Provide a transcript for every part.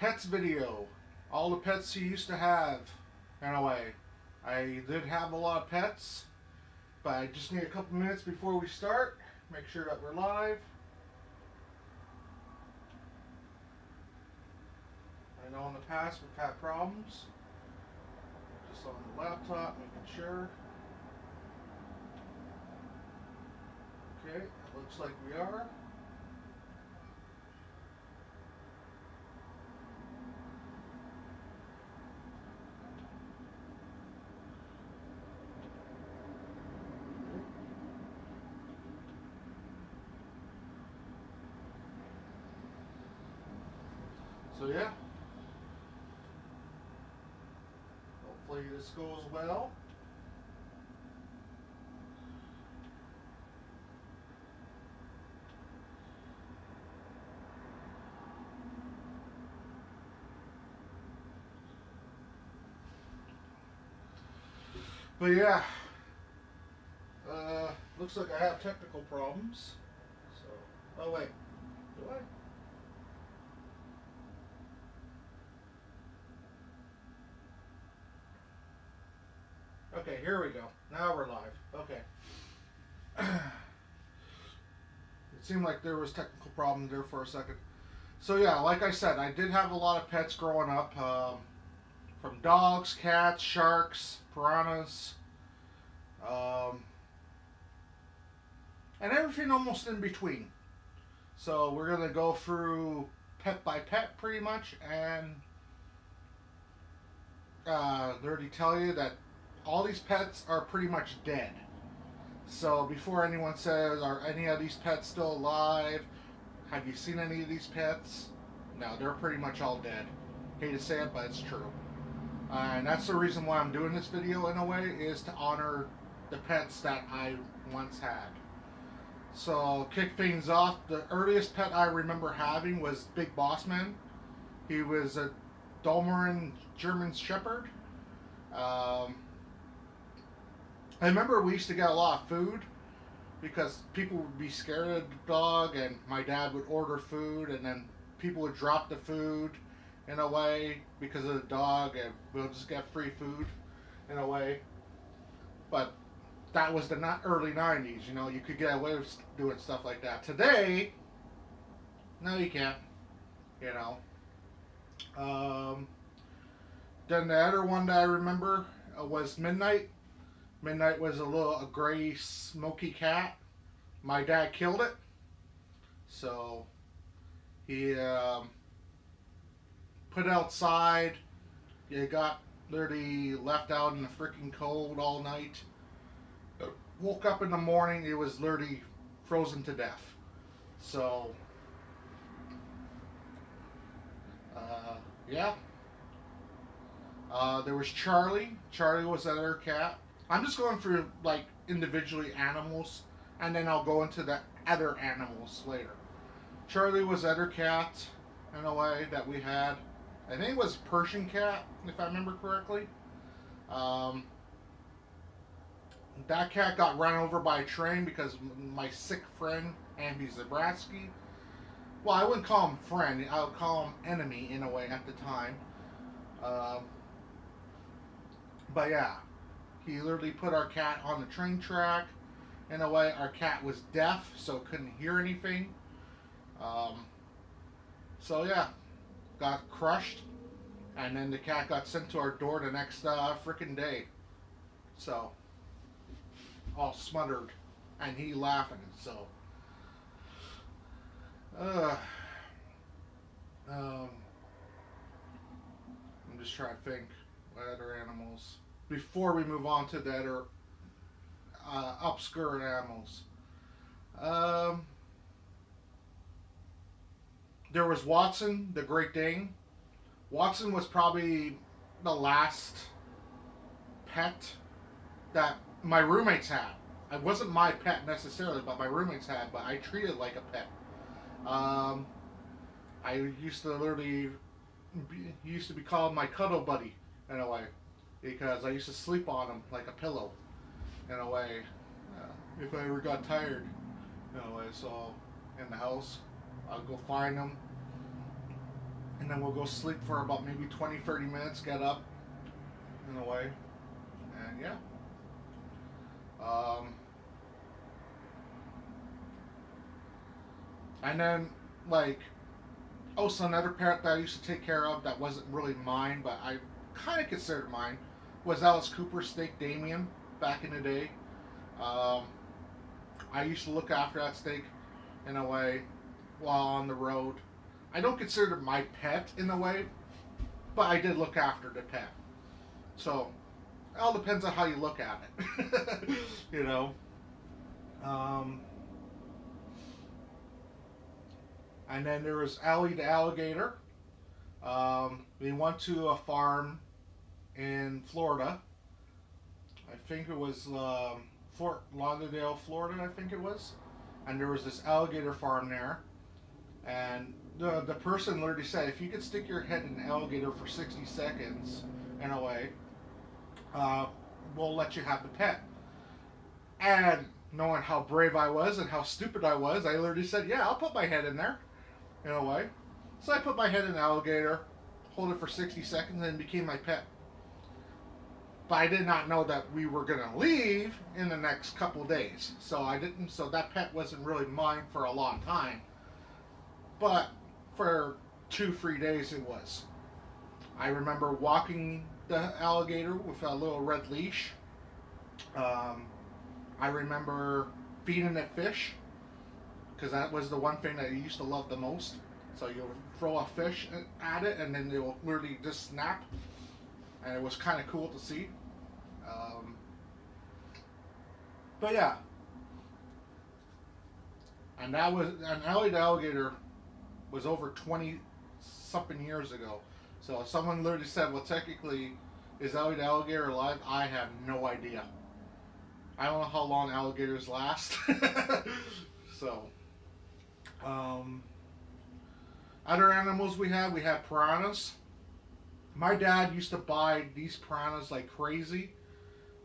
pets video. All the pets you used to have. Anyway, I did have a lot of pets, but I just need a couple minutes before we start. Make sure that we're live. I know in the past we've had problems. Just on the laptop, making sure. Okay, it looks like we are. So yeah, hopefully this goes well. But yeah, looks like I have technical problems. So, oh wait, do I? Okay, here we go. Now we're live. Okay. It seemed like there was technical problems there for a second. So yeah, like I said, I did have a lot of pets growing up, from dogs, cats, sharks, piranhas, um, and everything almost in between. So we're gonna go through pet by pet pretty much, and they already tell you that all these pets are pretty much dead. So before anyone says, are any of these pets still alive? Have you seen any of these pets? No, they're pretty much all dead. Hate to say it, but it's true. And that's the reason why I'm doing this video in a way, is to honor the pets that I once had. So, kick things off, the earliest pet I remember having was Big Boss Man. He was a Doberman German Shepherd. Um, I remember we used to get a lot of food because people would be scared of the dog, and my dad would order food, and then people would drop the food in a way because of the dog, and we'll just get free food in a way. But that was the not early '90s. You know, you could get away with doing stuff like that. Today, no, you can't. You know. Um, then the other one that I remember was Midnight. Midnight was a gray, smoky cat. My dad killed it, so he put it outside. It got literally left out in the freaking cold all night. Woke up in the morning, it was literally frozen to death. So, yeah. There was Charlie. Charlie was that other cat. I'm just going through like individually animals, and then I'll go into the other animals later. Charlie was other cat in a way that we had. I think it was Persian cat, if I remember correctly. Um, that cat got run over by a train because my sick friend Amby Zabrowski. Well, I wouldn't call him friend. I would call him enemy in a way at the time. Um, but yeah, he literally put our cat on the train track. In a way, our cat was deaf, so couldn't hear anything. Um, so yeah, got crushed, and then the cat got sent to our door the next freaking day. So all smothered, and he laughing. So, uh, um, I'm just trying to think what other animals before we move on to the other obscure animals. Um, there was Watson, the Great Dane. Watson was probably the last pet that my roommates had. It wasn't my pet necessarily, but my roommates had. But I treated it like a pet. Um, I used to literally he used to be called my cuddle buddy in a way because I used to sleep on him like a pillow in a way. If I ever got tired in a way, so in the house, I'd go find him and then we'll go sleep for about maybe 20, 30 minutes, get up in a way, and yeah. Um, and then, like, also another parrot that I used to take care of that wasn't really mine, but I kind of considered mine, was Alice Cooper's snake Damien back in the day. Um, I used to look after that snake in a way while on the road. I don't consider it my pet in a way, but I did look after the pet. So it all depends on how you look at it. you know. Um, and then there was Allie the alligator. We went to a farm in Florida. I think it was Fort Lauderdale, Florida. I think it was, and there was this alligator farm there. And the person literally said, if you could stick your head in an alligator for 60 seconds, in a way, uh, we'll let you have the pet. And knowing how brave I was and how stupid I was, I literally said, yeah, I'll put my head in there, in a way. So I put my head in an alligator, hold it for 60 seconds, and it became my pet. But I did not know that we were gonna leave in the next couple of days. So I didn't. So that pet wasn't really mine for a long time. But for 2, 3 days it was. I remember walking the alligator with a little red leash. Um, I remember feeding it fish because that was the one thing that I used to love the most. So you throw a fish at it and then it will literally just snap, and it was kind of cool to see. Um, but yeah, and that was an alligator was over 20 something years ago. So someone literally said, well, technically, is Ellie the alligator alive? I have no idea. I don't know how long alligators last. so, um, other animals we had piranhas. My dad used to buy these piranhas like crazy.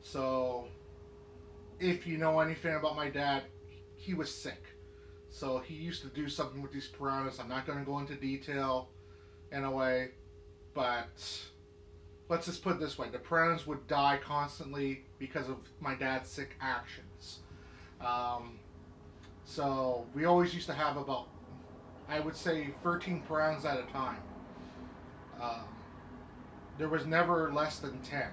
So, if you know anything about my dad, he was sick. So, he used to do something with these piranhas. I'm not going to go into detail in a way, but let's just put it this way: the piranhas would die constantly because of my dad's sick actions. Um, so we always used to have about, I would say, 13 piranhas at a time. Um, there was never less than 10.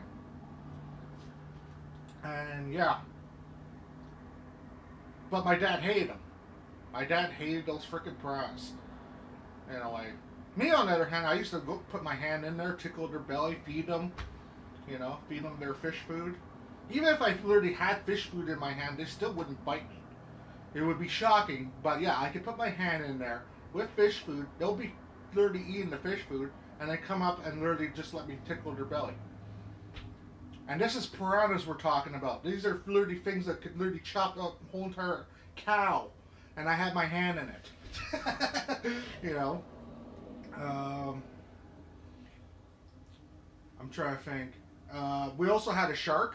And yeah, but my dad hated them. My dad hated those freaking piranhas. You know, like me on the other hand, I used to go put my hand in there, tickle their belly, feed them. You know, feed them their fish food. Even if I literally had fish food in my hand, they still wouldn't bite me. It would be shocking, but yeah, I could put my hand in there with fish food. They'll be literally eating the fish food, and then come up and literally just let me tickle their belly. And this is piranhas we're talking about. These are literally things that could literally chop up a whole entire cow, and I had my hand in it. you know, um, I'm trying to think. We also had a shark,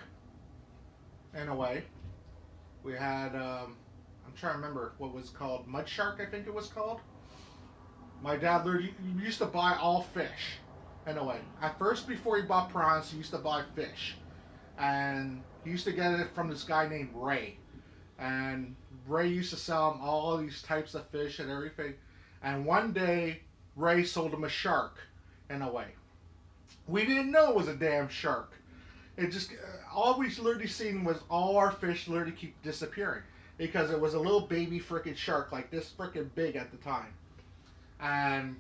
in a way. We had. I'm trying to remember what was called mud shark. I think it was called. My dad literally used to buy all fish. Anyway, at first, before he bought prawns, he used to buy fish, and he used to get it from this guy named Ray. And Ray used to sell him all these types of fish and everything. And one day, Ray sold him a shark. In a way, we didn't know it was a damn shark. It just all we literally seen was all our fish literally keep disappearing because it was a little baby frickin' shark like this frickin' big at the time. And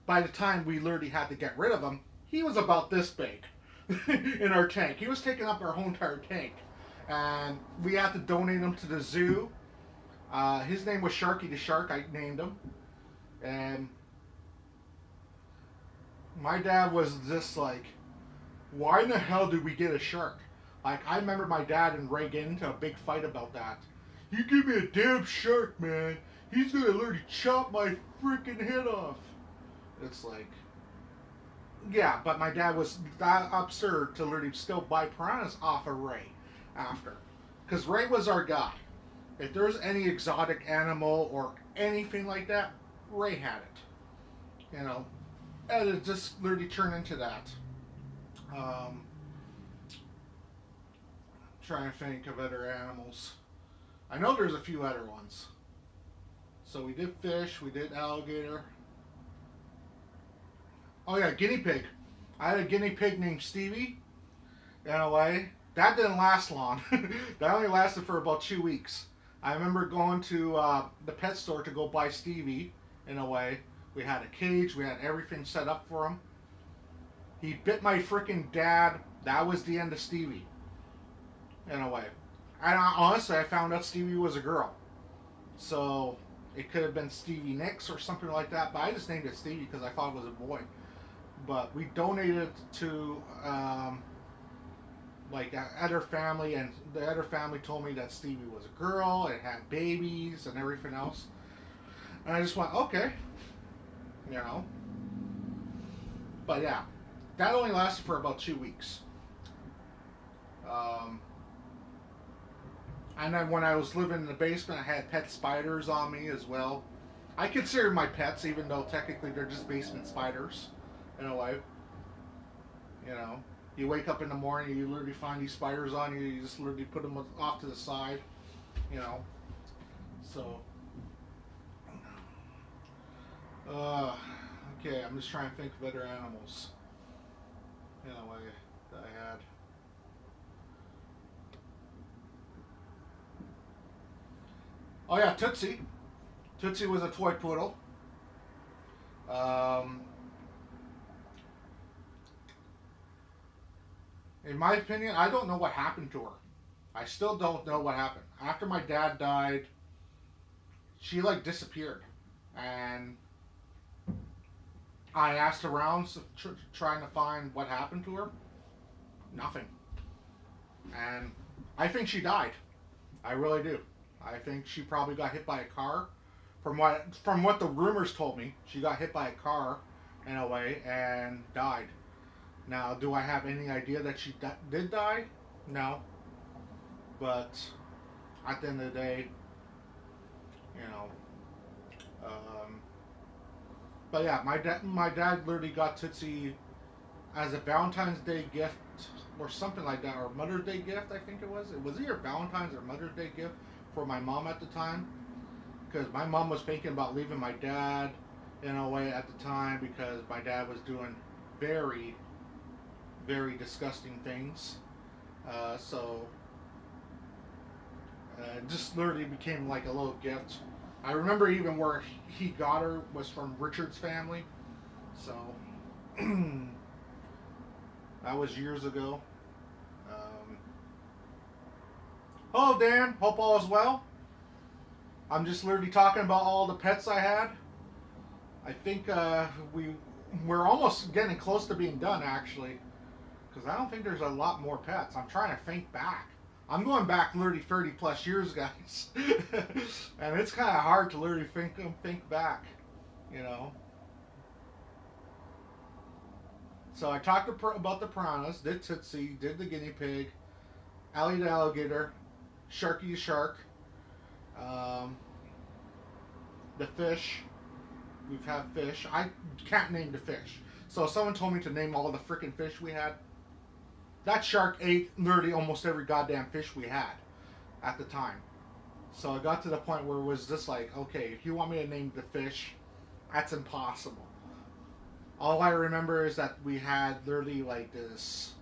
by the time we literally had to get rid of him, he was about this big in our tank. He was taking up our whole entire tank. And we had to donate him to the zoo. His name was Sharky the Shark. I named him. And my dad was just like, why in the hell did we get a shark? Like, I remember my dad and Ray getting into a big fight about that. You give me a damn shark, man. He's gonna literally chop my freaking head off. It's like, yeah, but my dad was that absurd to literally still buy piranhas off of Ray after. Because Ray was our guy. If there was any exotic animal or anything like that, Ray had it. You know, And it just literally turned into that. Um, Trying to think of other animals. I know there's a few other ones. So we did fish, we did alligator. Oh yeah, guinea pig. I had a guinea pig named Stevie. In a way, that didn't last long. That only lasted for about 2 weeks. I remember going to the pet store to go buy Stevie. In a way, we had a cage, we had everything set up for him. He bit my freaking dad. That was the end of Stevie. In a way, and honestly, I found out Stevie was a girl. So it could have been Stevie Nicks or something like that, but I just named it Stevie because I thought it was a boy. But we donated it to like other family, and the other family told me that Stevie was a girl, it had babies and everything else, and I just went okay, you know. But yeah, that only lasted for about 2 weeks. Um, and then when I was living in the basement, I had pet spiders on me as well. I consider my pets, even though technically they're just basement spiders, in a way. You know, you wake up in the morning, you literally find these spiders on you. You just literally put them off to the side. You know, so. Uh, okay, I'm just trying to think of other animals. In a way that I had. Oh yeah, Tootsie. Tootsie was a toy poodle. Um, in my opinion, I don't know what happened to her. I still don't know what happened. After my dad died, she like disappeared, and I asked around, trying to find what happened to her. Nothing. And I think she died. I really do. I think she probably got hit by a car. From what the rumors told me, she got hit by a car in a way and died. Now, do I have any idea that she did die? No. But at the end of the day, you know. Um, but yeah, my dad literally got Tootsie as a Valentine's Day gift or something like that, or Mother's Day gift. I think it was. It was either Valentine's or Mother's Day gift for my mom at the time, because my mom was thinking about leaving my dad in a way at the time because my dad was doing very, very disgusting things. So it just literally became like a little gift. I remember even where he got her was from Richard's family. So that was years ago. Um, Hello, Dan. Hope all is well. I'm just literally talking about all the pets I had. I think we're almost getting close to being done, actually, because I don't think there's a lot more pets. I'm trying to think back. I'm going back literally 30 plus years, guys, and it's kind of hard to literally think back, you know. So I talked about the piranhas, did Tootsie, did the guinea pig, Allie the alligator, Sharky the shark, um, the fish. We've had fish. I can't name the fish. So someone told me to name all the freaking fish we had. That shark ate literally almost every goddamn fish we had at the time. So I got to the point where it was just like, okay, if you want me to name the fish, that's impossible. All I remember is that we had literally like this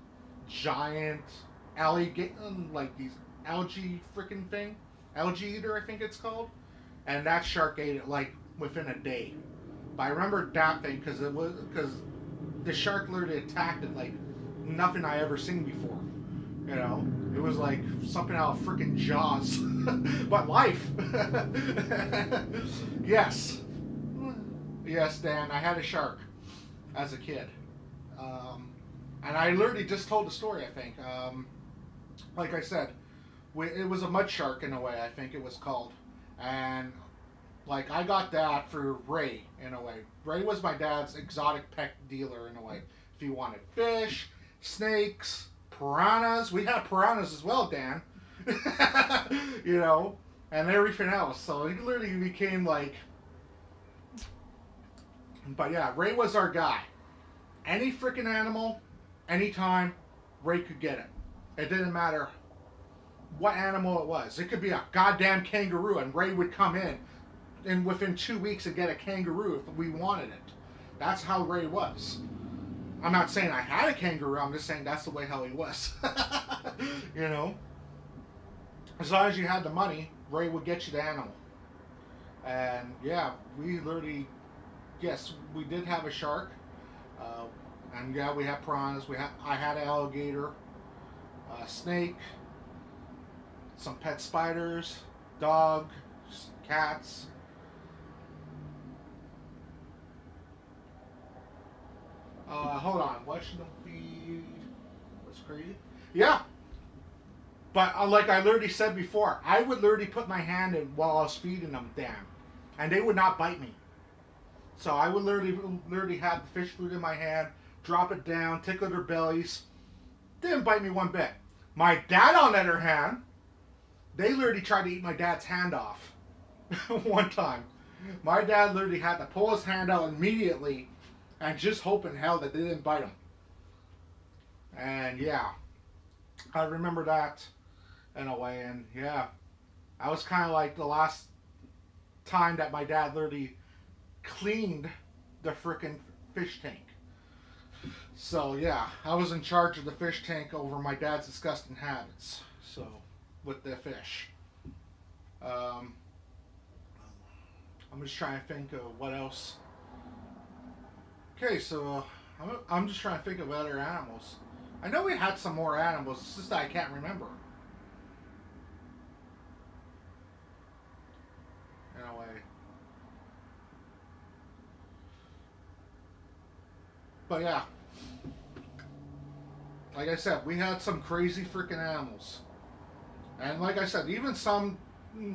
giant alligator, like these algae freaking thing, algae eater, I think it's called, and that shark ate it like within a day. But I remember that thing because the shark literally attacked it like nothing I ever seen before. You know, it was like something out of freaking Jaws, but life. Yes, yes, Dan. I had a shark as a kid, um, and I literally just told the story. I think, like I said, it was a mud shark in a way. I think it was called, and like I got that for Ray in a way. Ray was my dad's exotic pet dealer in a way. If he wanted fish, snakes, piranhas, we had piranhas as well, Dan. You know, and everything else. So it literally became like. But yeah, Ray was our guy. Any freaking animal, anytime, Ray could get it. It didn't matter what animal it was. It could be a goddamn kangaroo, and Ray would come in and within 2 weeks and get a kangaroo if we wanted it. That's how Ray was. I'm not saying I had a kangaroo. I'm just saying that's the way how he was. You know, as long as you had the money, Ray would get you the animal. And yeah, we literally, yes, we did have a shark. Uh, and yeah, we had piranhas. I had an alligator, a snake, some pet spiders, dog, cats. Hold on. What should it be? That's crazy. Yeah, but like I literally said before, I would literally put my hand in while I was feeding them, damn, and they would not bite me. So I would literally have the fish food in my hand, drop it down, tickle their bellies. Didn't bite me one bit. My dad, on the other hand, they literally tried to eat my dad's hand off one time. My dad literally had to pull his hand out immediately and just hope in hell that they didn't bite him. And yeah, I remember that in a way. And yeah, I was kind of like the last time that my dad literally cleaned the freaking fish tank. So yeah, I was in charge of the fish tank over my dad's disgusting habits. So with the fish, um, I'm just trying to think of what else. Okay, so I'm just trying to think of other animals. I know we had some more animals. It's just that I can't remember. In a way, but yeah, like I said, we had some crazy freaking animals. And like I said, even some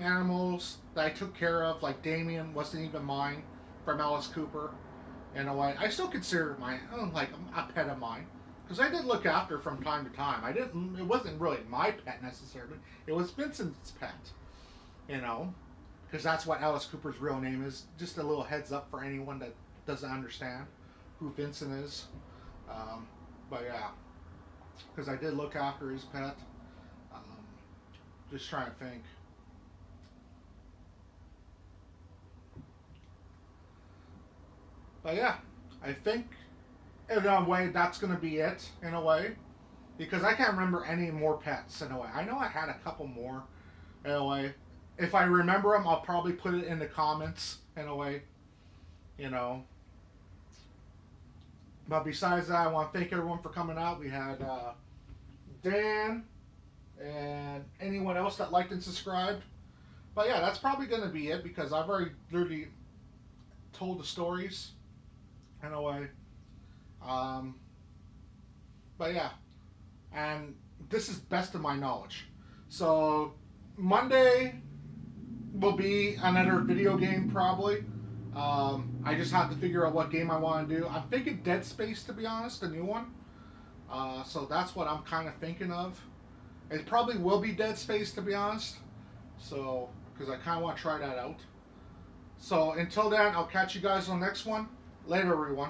animals that I took care of, like Damien, wasn't even mine from Alice Cooper. In a way, I still consider it my like a pet of mine because I did look after from time to time. I didn't. It wasn't really my pet necessarily. It was Vincent's pet. You know, because that's what Alice Cooper's real name is. Just a little heads up for anyone that doesn't understand who Vincent is. Um, but yeah, because I did look after his pet. Um, just trying to think. But yeah, I think in a way that's going to be it in a way because I can't remember any more pets in a way. I know I had a couple more in a way. If I remember them, I'll probably put it in the comments in a way, you know. But besides that, I want to thank everyone for coming out. We had Dan and anyone else that liked and subscribed. But yeah, that's probably going to be it because I've already literally told the stories in a way. Um, but yeah, and this is best of my knowledge. So Monday will be another video game probably. I just have to figure out what game I want to do. I'm thinking Dead Space to be honest, the new one. So that's what I'm kind of thinking of. It probably will be Dead Space to be honest. So because I kind of want to try that out. So until then, I'll catch you guys on the next one. Later, everyone.